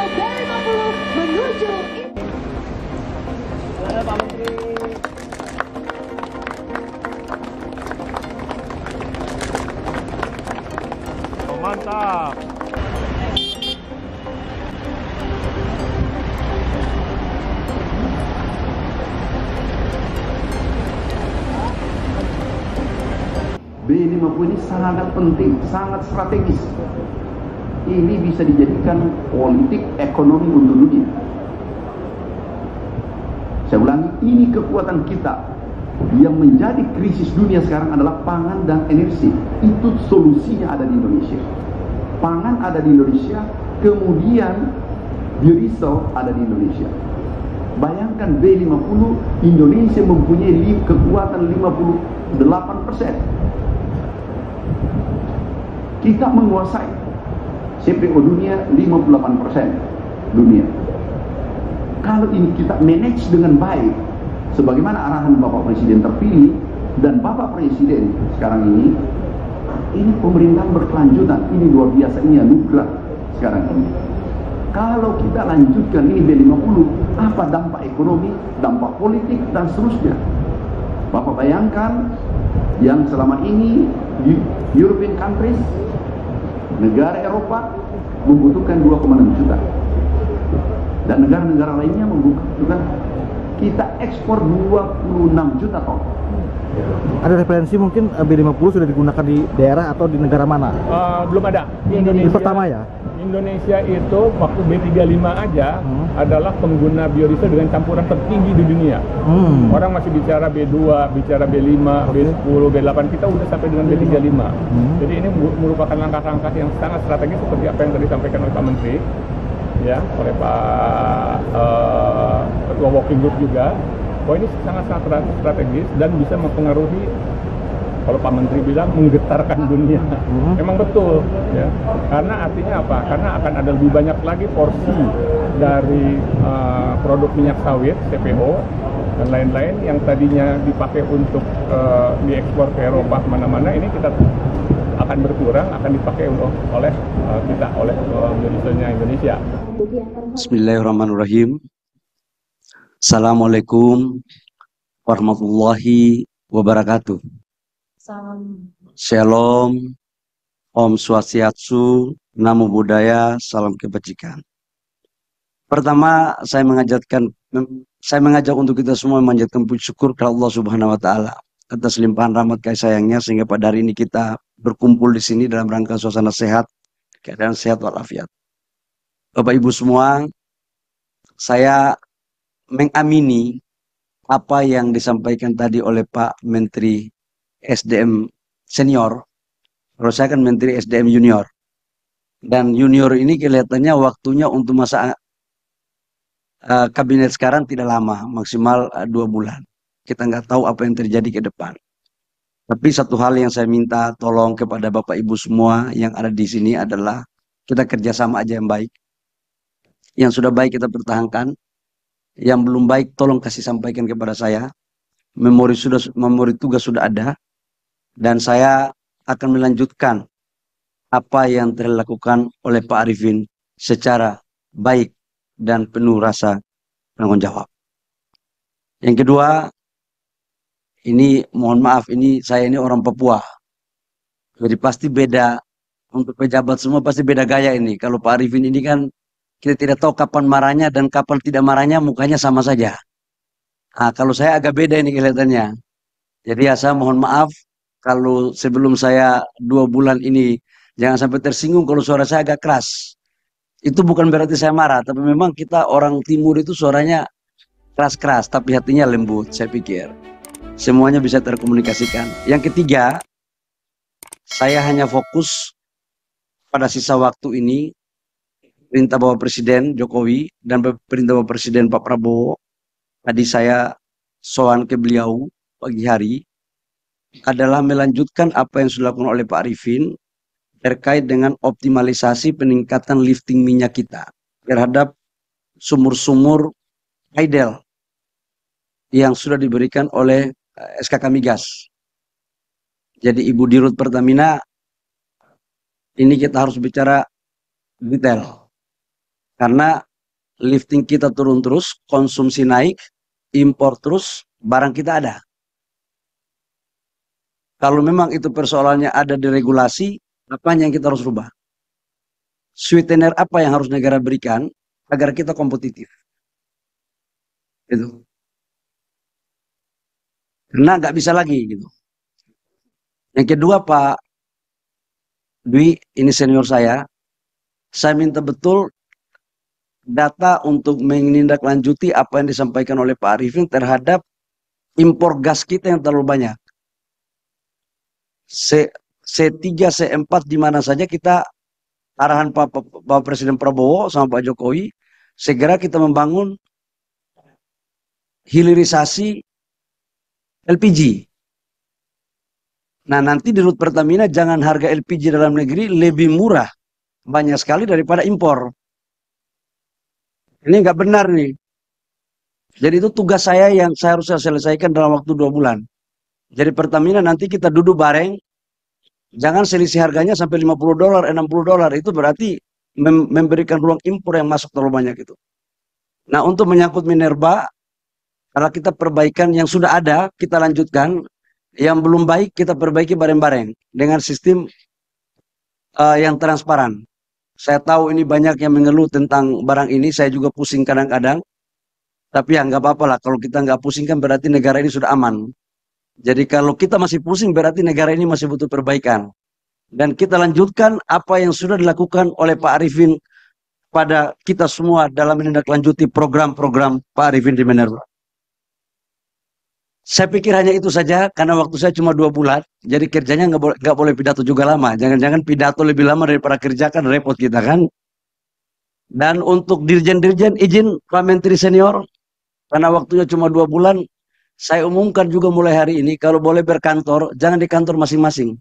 B50 menuju Pak Menteri. Oh, mantap. B50 ini sangat penting, sangat strategis. Ini bisa dijadikan politik ekonomi untuk dunia. Saya ulangi, ini kekuatan kita. Yang menjadi krisis dunia sekarang adalah pangan dan energi. Itu solusinya ada di Indonesia. Pangan ada di Indonesia, kemudian biodiesel ada di Indonesia. Bayangkan B50, Indonesia mempunyai kekuatan 58%. Kita menguasai CPO dunia 58% dunia. Kalau ini kita manage dengan baik, sebagaimana arahan Bapak Presiden terpilih dan Bapak Presiden sekarang ini pemerintahan berkelanjutan, ini luar biasa, ini anugerah sekarang ini. Kalau kita lanjutkan ini B50, apa dampak ekonomi, dampak politik, dan seterusnya. Bapak bayangkan yang selama ini European countries, negara Eropa membutuhkan 2,6 juta. Dan negara-negara lainnya membutuhkan, kita ekspor 26 juta ton. Ada referensi mungkin B50 sudah digunakan di daerah atau di negara mana? Belum ada. Ini pertama ya? Indonesia itu waktu B35 aja adalah pengguna biodiesel dengan campuran tertinggi di dunia. Orang masih bicara B2, bicara B5, B10, B8, kita udah sampai dengan B35. Jadi ini merupakan langkah-langkah yang sangat strategis seperti apa yang tadi disampaikan oleh Pak Menteri, ya, oleh Pak Ketua Working Group juga. Bahwa ini sangat-sangat strategis dan bisa mempengaruhi, kalau Pak Menteri bilang menggetarkan dunia. Memang betul, ya. Karena artinya apa? Karena akan ada lebih banyak lagi porsi dari produk minyak sawit, CPO dan lain-lain yang tadinya dipakai untuk diekspor ke Eropa kemana-mana, ini kita akan berkurang, akan dipakai oleh kita, oleh biodieselnya Indonesia. Bismillahirrahmanirrahim. Assalamualaikum warahmatullahi wabarakatuh. Shalom, Om Swastiastu, Namo Buddhaya, salam kebajikan. Pertama, saya mengajak untuk kita semua memanjatkan puji syukur kepada Allah Subhanahu wa taala atas limpahan rahmat kasih sayangnya sehingga pada hari ini kita berkumpul di sini dalam rangka suasana sehat, keadaan sehat walafiat. Bapak Ibu semua, saya mengamini apa yang disampaikan tadi oleh Pak Menteri SDM Senior. Kalau saya kan Menteri SDM Junior. Dan Junior ini kelihatannya waktunya untuk masa kabinet sekarang tidak lama, maksimal 2 bulan. Kita nggak tahu apa yang terjadi ke depan. Tapi satu hal yang saya minta tolong kepada Bapak Ibu semua yang ada di sini adalah kita kerjasama aja yang baik. Yang sudah baik kita pertahankan. Yang belum baik tolong kasih sampaikan kepada saya. Memori tugas sudah ada. Dan saya akan melanjutkan apa yang telah dilakukan oleh Pak Arifin secara baik dan penuh rasa tanggung jawab. Yang kedua, ini mohon maaf, saya ini orang Papua. Jadi pasti beda, untuk pejabat semua pasti beda gaya ini. Kalau Pak Arifin ini kan kita tidak tahu kapan marahnya dan kapan tidak marahnya, mukanya sama saja. Nah, kalau saya agak beda ini kelihatannya. Jadi ya saya mohon maaf kalau sebelum saya 2 bulan ini jangan sampai tersinggung kalau suara saya agak keras. Itu bukan berarti saya marah, tapi memang kita orang timur itu suaranya keras-keras, tapi hatinya lembut, saya pikir. Semuanya bisa terkomunikasikan. Yang ketiga, saya hanya fokus pada sisa waktu ini, perintah Bapak Presiden Jokowi dan perintah Bapak Presiden Pak Prabowo. Tadi saya sowan ke beliau pagi hari, adalah melanjutkan apa yang sudah dilakukan oleh Pak Arifin terkait dengan optimalisasi peningkatan lifting minyak kita terhadap sumur-sumur idle yang sudah diberikan oleh SKK Migas. Jadi Ibu Dirut Pertamina, ini kita harus bicara detail. Karena lifting kita turun terus, konsumsi naik, impor terus, barang kita ada. Kalau memang itu persoalannya ada di regulasi, apa yang kita harus rubah? Sweetener apa yang harus negara berikan agar kita kompetitif? Itu. Karena nggak bisa lagi gitu. Yang kedua Pak Dwi, ini senior saya minta betul data untuk menindaklanjuti apa yang disampaikan oleh Pak Arifin terhadap impor gas kita yang terlalu banyak. C3, C4 di mana saja kita, arahan Pak Presiden Prabowo sama Pak Jokowi, segera kita membangun hilirisasi LPG. Nah, nanti di rut Pertamina jangan harga LPG dalam negeri lebih murah banyak sekali daripada impor. Ini nggak benar nih. Jadi itu tugas saya yang saya harus selesaikan dalam waktu 2 bulan. Jadi Pertamina nanti kita duduk bareng, jangan selisih harganya sampai $50, $60. Itu berarti memberikan ruang impor yang masuk terlalu banyak itu. Nah, untuk menyangkut Minerba, kalau kita perbaikan yang sudah ada, kita lanjutkan. Yang belum baik, kita perbaiki bareng-bareng dengan sistem yang transparan. Saya tahu ini banyak yang mengeluh tentang barang ini, saya juga pusing kadang-kadang. Tapi ya nggak apa-apa lah, kalau kita nggak pusing kan berarti negara ini sudah aman. Jadi kalau kita masih pusing berarti negara ini masih butuh perbaikan. Dan kita lanjutkan apa yang sudah dilakukan oleh Pak Arifin pada kita semua dalam menindaklanjuti program-program Pak Arifin di Minerba. Saya pikir hanya itu saja, karena waktu saya cuma 2 bulan, jadi kerjanya nggak boleh pidato juga lama. Jangan-jangan pidato lebih lama daripada kerja, kan repot kita kan. Dan untuk dirjen-dirjen, izin Pak Menteri Senior, karena waktunya cuma 2 bulan, saya umumkan juga mulai hari ini, kalau boleh berkantor, jangan di kantor masing-masing.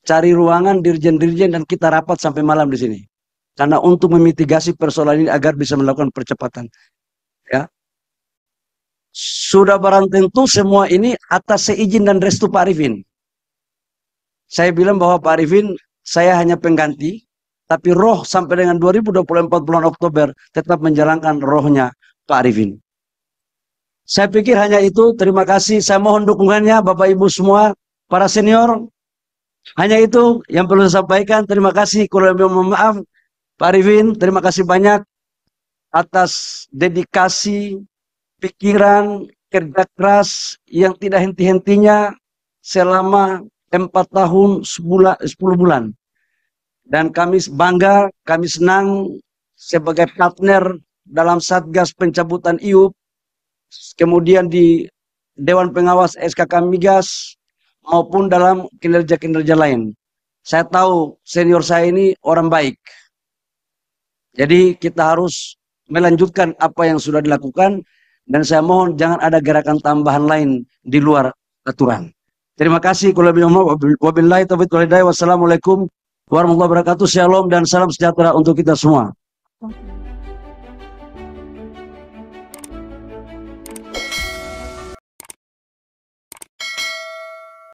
Cari ruangan dirjen-dirjen dan kita rapat sampai malam di sini. Karena untuk memitigasi persoalan ini agar bisa melakukan percepatan. Ya. Sudah barang tentu semua ini atas seizin dan restu Pak Arifin. Saya bilang bahwa Pak Arifin, saya hanya pengganti, tapi roh sampai dengan 2024 bulan Oktober tetap menjalankan rohnya Pak Arifin. Saya pikir hanya itu. Terima kasih. Saya mohon dukungannya Bapak Ibu semua, para senior. Hanya itu yang perlu saya sampaikan. Terima kasih. Kurang lebih mohon maaf. Pak Arifin, terima kasih banyak atas dedikasi, pikiran, kerja keras yang tidak henti-hentinya selama 4 tahun 10 bulan. Dan kami bangga, kami senang sebagai partner dalam Satgas pencabutan IUP, kemudian di Dewan Pengawas SKK Migas, maupun dalam kinerja-kinerja lain. Saya tahu senior saya ini orang baik. Jadi kita harus melanjutkan apa yang sudah dilakukan. Dan saya mohon jangan ada gerakan tambahan lain di luar aturan. Terima kasih. Wabillahi taufiq wal hidayah. Wassalamualaikum warahmatullahi wabarakatuh. Shalom dan salam sejahtera untuk kita semua.